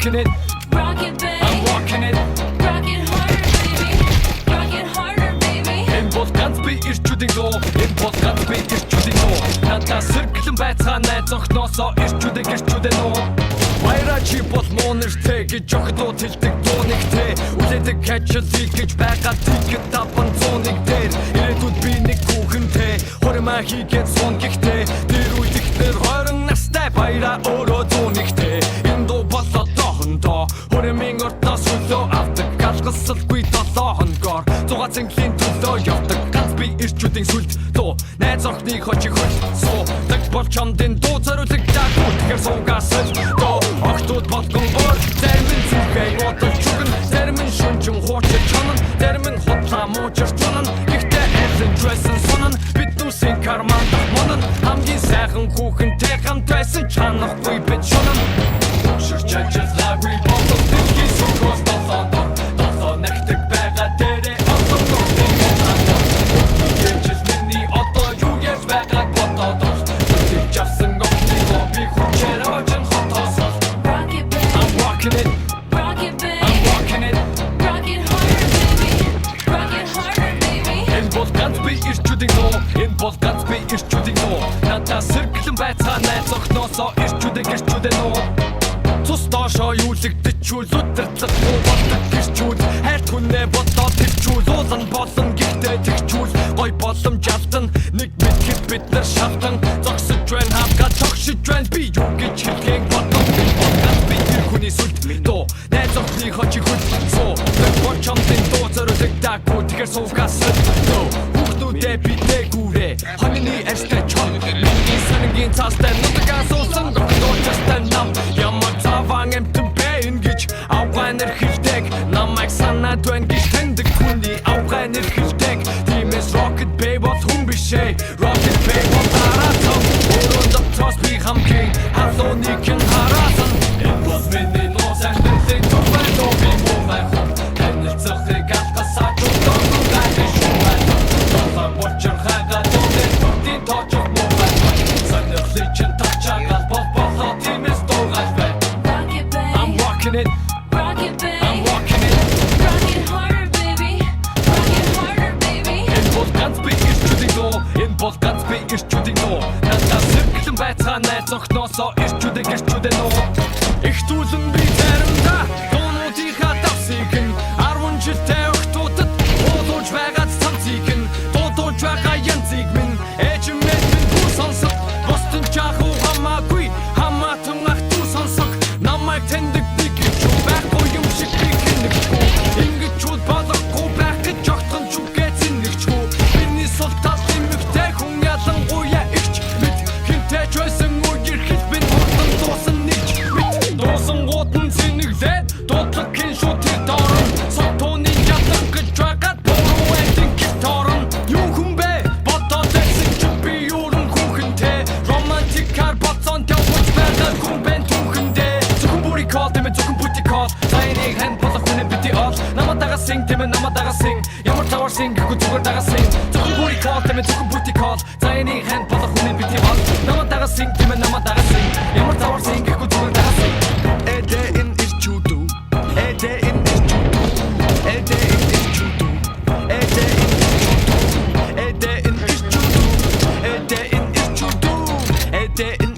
walking it, rock it, babe. I'm walking it. Rock it harder, baby. Rock it harder, baby. Энэ бол ганц би ирчүүдийн дуу. Энэ бол ганц би ирчүүдийн дуу. Надад сэргэлэн байцгаанаа зогтноосоо ирчүүдээ нуу. Баяраа чи бол муу нэртэй гэж өгдөө тэлдэг дуунигтэй. Үлээдэг хажлыг гэж байгаа тийгт 500-ыг дээр. Ирээдүйд би нэг хүүхэнтэй. Хуримаа хийгээд сон гихтэй. Тэр үед ихтер 20 настай баяраа өөрөө дуунигтэй. Энэ дуу бол одоохондоо хуримын ортоос хөлөө авдаг. Галгалсалгүй 7 хоногоор 6 цэнгэлийн төлөө явдаг. Ганц би ирчүүдийн сүлд дуу. Найз охиныг хочиг хөлсөө. Даг бол чамдын дуу зориулагдаад тэгэхээр суугаас дуу. Охтууд болгон ор зарим нь зүрхээ бодож чуган. Зарим нь шүнжин хуучир чанан. Зарим нь хотлаа муучир чанан. Гэхдээ элэн дрэсэн сонон. Бид нүсийн карманд монон. Хамгийн сайхан хүүхэнтэй хамт байсан чанахгүй бид шунан. Шүрчэжэс лаври болдог дэлхий сүрхөөс толсондор. Толсоо нэгдэг байгаа дээрээ олсон нуртын хатандор. Ичээс миний одоо юу яаж байгааг бодоод. Зүрхийг чавсан охины би хүчээр очин хотоосоо. Rock it, babe. I'm walking it, Rock it, babe. I'm walking it. Rock it harder, baby. Rock it harder, baby. Энэ бол ганц би ирчүүдийн дуу. Энэ бол ганц би ирчүүдийн дуу. Надад сэргэлэн байцгаанаа зогтноосоо ирчүүдээ нуу. Цус доошоо юулэгдэчүүл өдөртлөхгүй болдог гэрчүүл. Хайрт хүнээ бодоод тэрчүүл. Уулан болон гихтэй тэгчүүл. Гой боломж алдан нэг мэдхэд бид нар шавдан. Зогсож байна хавгаа цогшиж байна би юу гэж хэлхийг боддог. Энэ бол ганц би тэр хүний сүлд дуу. Найз охины хочиг хөлсөө. Тэр бол чамдын дуу зориулагдаагүй тэгэхээр суугаас дуу. Хүүхдүүдээ бидээ гүрээ. Хонины арьстай чон. Миний сангийн цаастай нутгаа суусан докторчтай нам. Ямар цаван эмтэн бэ ингэж авгаанэр хилдэг. Намайг санаад байна гэж таньдаг хүний авгаанэр хилдэг. Тиймээс rocket babe бол хүн бишээ. Rocket babe бол тараасан. Өөрөнд доктроос би хамгийн халууныг хэн хараасан. Энэ бол миний нуус амьдралыг төвэй дуу би муувай. Танилцахыг алгасаа чухал гайхаж шуувай. Толгой болчор хайгаа дуудын бүгдийн тоочох муувай. Сонирхлыг чин тачаагаал болболоо тиймээс дуугай бай. Rock it, babe. I'm walking it, Rock it, babe. I'm walking it. Rock it harder, baby. Rock it harder, baby. Энэ бол ганц би ирчүүдийн дуу. Энэ бол ганц би ирчүүдийн дуу. Надад сэргэлэн байцгаанаа зогтноосоо ирчүүдээ нуу. Их зүйлэн би заримдаа дуунуудынхаа давсыг нь 10 жилтэй охтуудад уулууж байгаа цамцыг нь дуудуулж байгаа янзыг минь ээжмээ минь бүр сонсох бостон чахуу хамаагүй хамаатан ах дүү сонсох намайг таньдаг нэг ч байхгүй юм шиг би хинэгчгүй ингэж чууд болохгүй байх гэж огтхон чүгээ зинэгчгүй миний сул тал эмэгтэй хүн ялангуяа ихч мэд хинтэй ч байсан үеэр хэл би хурдан дуусан нэг мэд дуусан гутан зинэглээд дуудлахын шууд тэр дорон сотооны ятан гэж байгаад буруу эдин гитарн юу хүн бэ бодоод байсан ч би юурын хүүхэнтэй романтикар боцон тавж байгаа хүн бэн түүхэндээ зөвхөн бүрий кол тэмээ зөвхөн бүти кол тайныг хэн болох үнэ бити ол намайг дага син тэмээ намайг дага син ямар тавар син гэхгүй зүгээр дага син зөвхөн бүрий кол тэмээ зөвхөн бүти кол тайныг хэн болох үнэ бити ол намайг дага син тэмээ намайг дага син ямар тавар син гэхгүй зүгээр дага син эдэ ин ирчүүдүү эдэ ин ирчүүдүү эдэ ин ирчүүдүү эдэ ин ирчүүдүү эдэ ин ирчүүдүү эдэ ин